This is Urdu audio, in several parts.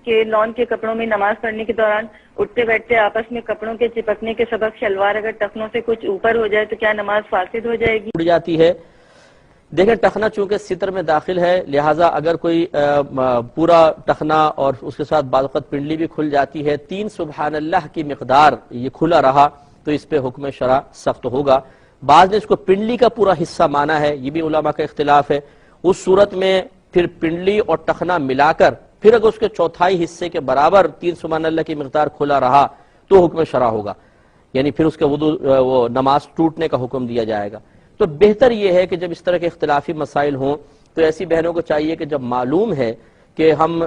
کہ لان کے کپڑوں میں نماز پڑھنے کے دوران اٹھتے بیٹھتے آپس میں کپڑوں کے چپکنے کے سبب شلوار اگر ٹخنوں سے کچھ اوپر ہو جائے تو کیا نماز فاسد ہو جائے گی؟ اڑ جاتی ہے۔ دیکھیں ٹخنا چونکہ ستر میں داخل ہے، لہٰذا اگر کوئی پورا ٹخنا اور اس کے ساتھ بعض وقت پنڈلی بھی کھل جاتی ہے، 3 سبحان اللہ کی مقدار یہ کھلا رہا تو اس پہ حکم شرع سخت ہوگا۔ بعض نے اس کو پنڈلی کا پورا حصہ مانا ہے، یہ بھی علماء کا اختلاف ہے۔ اس صورت میں پھر پنڈلی اور ٹخنا ملا کر پھر اگر اس کے چوتھائی حصے کے برابر 3 سبحان اللہ کی مقدار کھلا رہا تو حکم شرع ہوگا، یعنی پھر اس کا وہ نماز ٹوٹنے کا حکم دیا جائے گا۔ تو بہتر یہ ہے کہ جب اس طرح کے اختلافی مسائل ہوں تو ایسی بہنوں کو چاہیے کہ جب معلوم ہے کہ ہم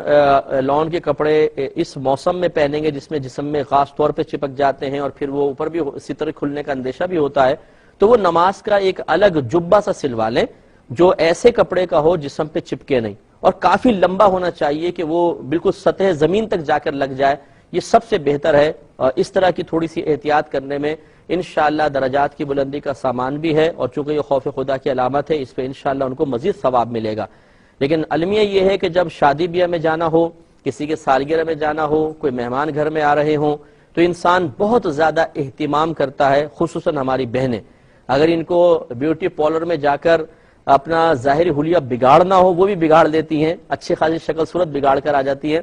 لان کے کپڑے اس موسم میں پہنیں گے جس میں جسم میں خاص طور پہ چپک جاتے ہیں اور پھر وہ اوپر بھی ستر کھلنے کا اندیشہ بھی ہوتا ہے، تو وہ نماز کا ایک الگ جبہ سا سلوا لیں جو ایسے کپڑے کا ہو جسم پہ چپکے نہیں، اور کافی لمبا ہونا چاہیے کہ وہ بالکل سطح زمین تک جا کر لگ جائے، یہ سب سے بہتر ہے۔ اور اس طرح کی تھوڑی سی احتیاط کرنے میں انشاءاللہ درجات کی بلندی کا سامان بھی ہے، اور چونکہ یہ خوف خدا کی علامت ہے اس پہ انشاءاللہ ان کو مزید ثواب ملے گا۔ لیکن المیہ یہ ہے کہ جب شادی بیاہ میں جانا ہو، کسی کے سالگرہ میں جانا ہو، کوئی مہمان گھر میں آ رہے ہوں تو انسان بہت زیادہ اہتمام کرتا ہے، خصوصاً ہماری بہنیں اگر ان کو بیوٹی پارلر میں جا کر اپنا ظاہری حلیہ بگاڑنا ہو وہ بھی بگاڑ دیتی ہیں، اچھی خاصی شکل صورت بگاڑ کر آ جاتی ہے۔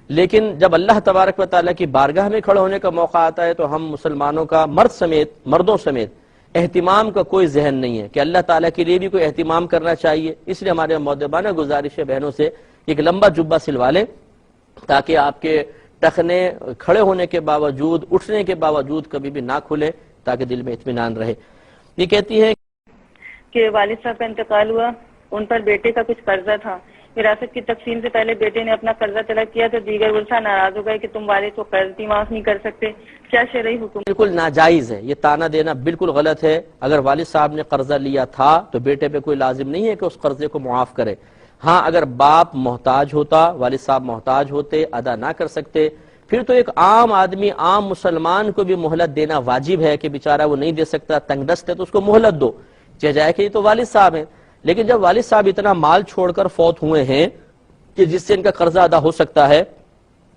لیکن جب اللہ تبارک و تعالیٰ کی بارگاہ میں کھڑے ہونے کا موقع آتا ہے تو ہم مسلمانوں کا مردوں سمیت اہتمام کا کوئی ذہن نہیں ہے کہ اللہ تعالیٰ کے لیے بھی کوئی اہتمام کرنا چاہیے۔ اس لیے ہمارے مؤدبانہ گزارش ہے بہنوں سے ایک لمبا جبہ سلوا لیں تاکہ آپ کے ٹخنے کھڑے ہونے کے باوجود، اٹھنے کے باوجود کبھی بھی نہ کھلے، تاکہ دل میں اطمینان رہے۔ یہ کہتی ہے کہ والد صاحب کا انتقال ہوا، ان پر بیٹے کا کچھ قرضہ تھا، وراثت کی تقسیم سے پہلے بیٹے نے اپنا قرضہ طلب کیا تو دیگر ورثہ ناراض ہو گئے کہ تم والد کو قرض بھی معاف نہیں کر سکتے، کیا شرعی حکم؟ بالکل ناجائز ہے، یہ تانا دینا بالکل غلط ہے۔ اگر والد صاحب نے قرضہ لیا تھا تو بیٹے پہ کوئی لازم نہیں ہے کہ اس قرضے کو معاف کرے۔ ہاں اگر باپ محتاج ہوتا، والد صاحب محتاج ہوتے، ادا نہ کر سکتے، پھر تو ایک عام آدمی، عام مسلمان کو بھی مہلت دینا واجب ہے کہ بیچارہ وہ نہیں دے سکتا، تنگ دست ہے تو اس کو مہلت دو، جائے کہ یہ تو والد صاحب ہیں۔ لیکن جب والد صاحب اتنا مال چھوڑ کر فوت ہوئے ہیں کہ جس سے ان کا قرضہ ادا ہو سکتا ہے،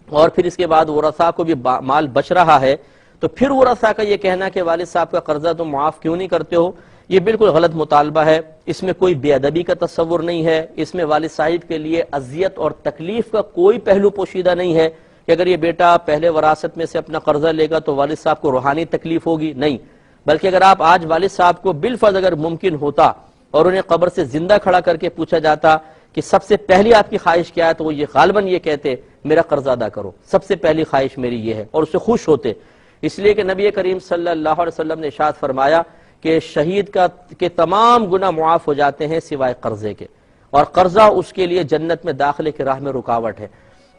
اور پھر اس کے بعد ورثاء کو بھی مال بچ رہا ہے، تو پھر ورثاء کا یہ کہنا کہ والد صاحب کا قرضہ تم معاف کیوں نہیں کرتے ہو، یہ بالکل غلط مطالبہ ہے۔ اس میں کوئی بے ادبی کا تصور نہیں ہے، اس میں والد صاحب کے لیے اذیت اور تکلیف کا کوئی پہلو پوشیدہ نہیں ہے کہ اگر یہ بیٹا پہلے وراثت میں سے اپنا قرضہ لے گا تو والد صاحب کو روحانی تکلیف ہوگی، نہیں۔ بلکہ اگر آپ آج والد صاحب کو بالفرض اگر ممکن ہوتا اور انہیں قبر سے زندہ کھڑا کر کے پوچھا جاتا کہ سب سے پہلی آپ کی خواہش کیا ہے، تو وہ یہ غالباً یہ کہتے میرا قرضہ ادا کرو، سب سے پہلی خواہش میری یہ ہے، اور اس سے خوش ہوتے۔ اس لیے کہ نبی کریم صلی اللہ علیہ وسلم نے ارشاد فرمایا کہ شہید کے تمام گناہ معاف ہو جاتے ہیں سوائے قرضے کے، اور قرضہ اس کے لیے جنت میں داخلے کی راہ میں رکاوٹ ہے۔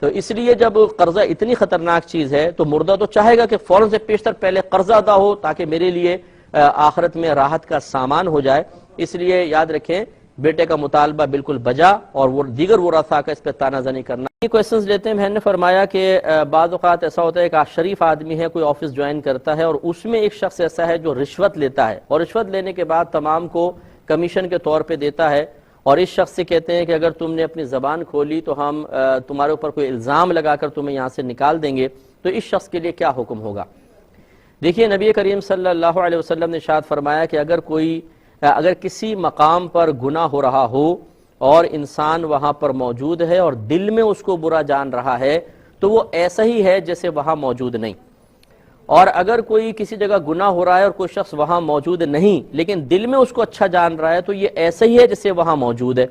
تو اس لیے جب قرضہ اتنی خطرناک چیز ہے تو مردہ تو چاہے گا کہ فوراً سے پیشتر پہلے قرضہ ادا ہو تاکہ میرے لیے آخرت میں راحت کا سامان ہو جائے۔ اس لیے یاد رکھیں بیٹے کا مطالبہ بالکل بجا، اور وہ دیگر ورثاء کا اس پہ تانا زنی کرنا۔ یہ کویسچنز لیتے ہیں، بہن نے فرمایا کہ بعض اوقات ایسا ہوتا ہے کہ شریف آدمی ہے، کوئی آفس جوائن کرتا ہے اور اس میں ایک شخص ایسا ہے جو رشوت لیتا ہے، اور رشوت لینے کے بعد تمام کو کمیشن کے طور پہ دیتا ہے، اور اس شخص سے کہتے ہیں کہ اگر تم نے اپنی زبان کھولی تو ہم تمہارے اوپر کوئی الزام لگا کر تمہیں یہاں سے نکال دیں گے، تو اس شخص کے لیے کیا حکم ہوگا؟ دیکھیے نبی کریم صلی اللہ علیہ وسلم نے ارشاد فرمایا کہ اگر کسی مقام پر گناہ ہو رہا ہو اور انسان وہاں پر موجود ہے اور دل میں اس کو برا جان رہا ہے تو وہ ایسا ہی ہے جیسے وہاں موجود نہیں، اور اگر کوئی کسی جگہ گناہ ہو رہا ہے اور کوئی شخص وہاں موجود نہیں لیکن دل میں اس کو اچھا جان رہا ہے تو یہ ایسا ہی ہے جیسے وہاں موجود ہے۔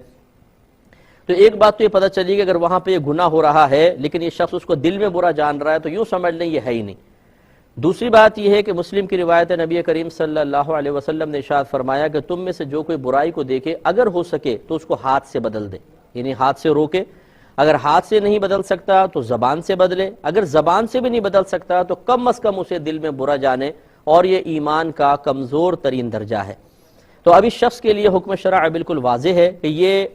تو ایک بات تو یہ پتہ چلی کہ اگر وہاں پہ یہ گناہ ہو رہا ہے لیکن یہ شخص اس کو دل میں برا جان رہا ہے تو یوں سمجھ لیں یہ ہے ہی نہیں۔ دوسری بات یہ ہے کہ مسلم کی روایت ہے، نبی کریم صلی اللہ علیہ وسلم نے ارشاد فرمایا کہ تم میں سے جو کوئی برائی کو دیکھے اگر ہو سکے تو اس کو ہاتھ سے بدل دے، یعنی ہاتھ سے روکے، اگر ہاتھ سے نہیں بدل سکتا تو زبان سے بدلے، اگر زبان سے بھی نہیں بدل سکتا تو کم از کم اسے دل میں برا جانے، اور یہ ایمان کا کمزور ترین درجہ ہے۔ تو اب اس شخص کے لیے حکم شرع بالکل واضح ہے کہ یہ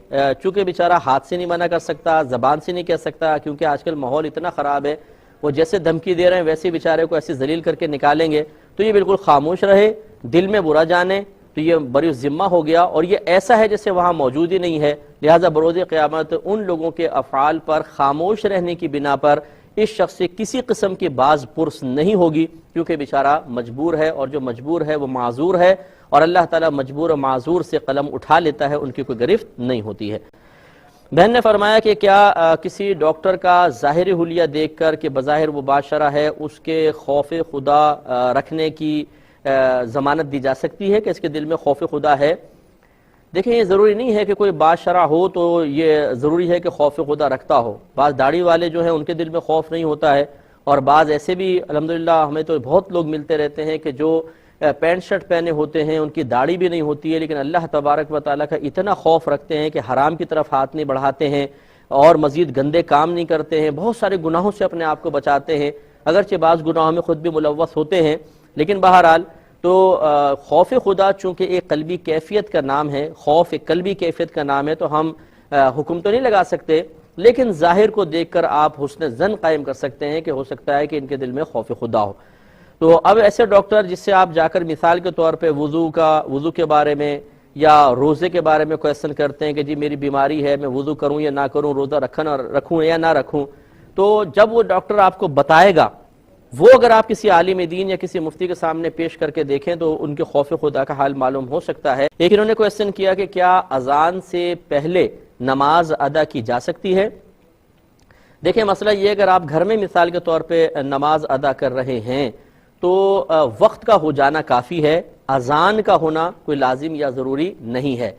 چونکہ بیچارہ ہاتھ سے نہیں منع کر سکتا، زبان سے نہیں کہہ سکتا، کیونکہ آج کل ماحول اتنا خراب ہے، وہ جیسے دھمکی دے رہے ہیں ویسے بیچارے کو ایسی ذلیل کر کے نکالیں گے، تو یہ بالکل خاموش رہے، دل میں برا جانے، تو یہ بری ذمہ ہو گیا، اور یہ ایسا ہے جیسے وہاں موجود ہی نہیں ہے، لہٰذا بروز قیامت ان لوگوں کے افعال پر خاموش رہنے کی بنا پر اس شخص سے کسی قسم کی باز پرس نہیں ہوگی، کیونکہ بیچارہ مجبور ہے، اور جو مجبور ہے وہ معذور ہے، اور اللہ تعالیٰ مجبور و معذور سے قلم اٹھا لیتا ہے، ان کی کوئی گرفت نہیں ہوتی ہے۔ بہن نے فرمایا کہ کیا کسی ڈاکٹر کا ظاہری حلیہ دیکھ کر کہ بظاہر وہ باشرہ ہے، اس کے خوف خدا رکھنے کی ضمانت دی جا سکتی ہے کہ اس کے دل میں خوف خدا ہے؟ دیکھیں، یہ ضروری نہیں ہے کہ کوئی باشرہ ہو تو یہ ضروری ہے کہ خوف خدا رکھتا ہو۔ بعض داڑھی والے جو ہیں ان کے دل میں خوف نہیں ہوتا ہے، اور بعض ایسے بھی الحمدللہ ہمیں تو بہت لوگ ملتے رہتے ہیں کہ جو پینٹ شرٹ پہنے ہوتے ہیں، ان کی داڑھی بھی نہیں ہوتی ہے، لیکن اللہ تبارک و تعالیٰ کا اتنا خوف رکھتے ہیں کہ حرام کی طرف ہاتھ نہیں بڑھاتے ہیں، اور مزید گندے کام نہیں کرتے ہیں، بہت سارے گناہوں سے اپنے آپ کو بچاتے ہیں، اگرچہ بعض گناہوں میں خود بھی ملوث ہوتے ہیں، لیکن بہرحال تو خوف خدا چونکہ ایک قلبی کیفیت کا نام ہے، خوف ایک قلبی کیفیت کا نام ہے، تو ہم حکم تو نہیں لگا سکتے، لیکن ظاہر کو دیکھ کر آپ حسن ظن قائم کر سکتے ہیں کہ ہو سکتا ہے کہ ان کے دل میں خوف خدا ہو۔ تو اب ایسے ڈاکٹر جس سے آپ جا کر مثال کے طور پہ وضو کے بارے میں یا روزے کے بارے میں کویسچن کرتے ہیں کہ جی میری بیماری ہے، میں وضو کروں یا نہ کروں، روزہ رکھوں یا نہ رکھوں، تو جب وہ ڈاکٹر آپ کو بتائے گا، وہ اگر آپ کسی عالم دین یا کسی مفتی کے سامنے پیش کر کے دیکھیں تو ان کے خوف خدا کا حال معلوم ہو سکتا ہے۔ ایک انہوں نے کویسچن کیا کہ کیا اذان سے پہلے نماز ادا کی جا سکتی ہے؟ دیکھیں، مسئلہ یہ اگر آپ گھر میں مثال کے طور پہ نماز ادا کر رہے ہیں تو وقت کا ہو جانا کافی ہے، اذان کا ہونا کوئی لازم یا ضروری نہیں ہے۔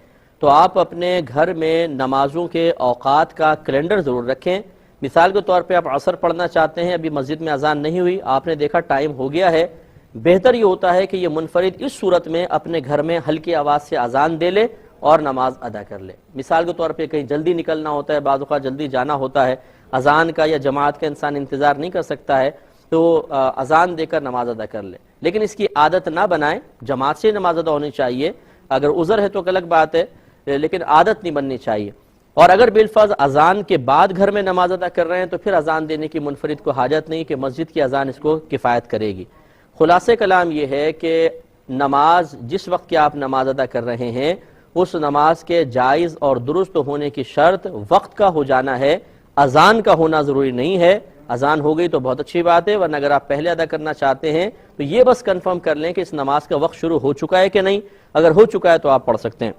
تو آپ اپنے گھر میں نمازوں کے اوقات کا کیلنڈر ضرور رکھیں۔ مثال کے طور پہ آپ عصر پڑھنا چاہتے ہیں، ابھی مسجد میں اذان نہیں ہوئی، آپ نے دیکھا ٹائم ہو گیا ہے، بہتر یہ ہوتا ہے کہ یہ منفرد اس صورت میں اپنے گھر میں ہلکی آواز سے اذان دے لے اور نماز ادا کر لے۔ مثال کے طور پہ کہیں جلدی نکلنا ہوتا ہے، بعض اوقات جلدی جانا ہوتا ہے، اذان کا یا جماعت کا انسان انتظار نہیں کر سکتا ہے، تو اذان دے کر نماز ادا کر لے، لیکن اس کی عادت نہ بنائیں، جماعت سے نماز ادا ہونی چاہیے، اگر عذر ہے تو الگ بات ہے، لیکن عادت نہیں بننی چاہیے۔ اور اگر بالفرض اذان کے بعد گھر میں نماز ادا کر رہے ہیں تو پھر اذان دینے کی منفرد کو حاجت نہیں کہ مسجد کی اذان اس کو کفایت کرے گی۔ خلاصہ کلام یہ ہے کہ نماز جس وقت کی آپ نماز ادا کر رہے ہیں، اس نماز کے جائز اور درست ہونے کی شرط وقت کا ہو جانا ہے، اذان کا ہونا ضروری نہیں ہے۔ اذان ہو گئی تو بہت اچھی بات ہے، ورنہ اگر آپ پہلے ادا کرنا چاہتے ہیں تو یہ بس کنفرم کر لیں کہ اس نماز کا وقت شروع ہو چکا ہے کہ نہیں، اگر ہو چکا ہے تو آپ پڑھ سکتے ہیں۔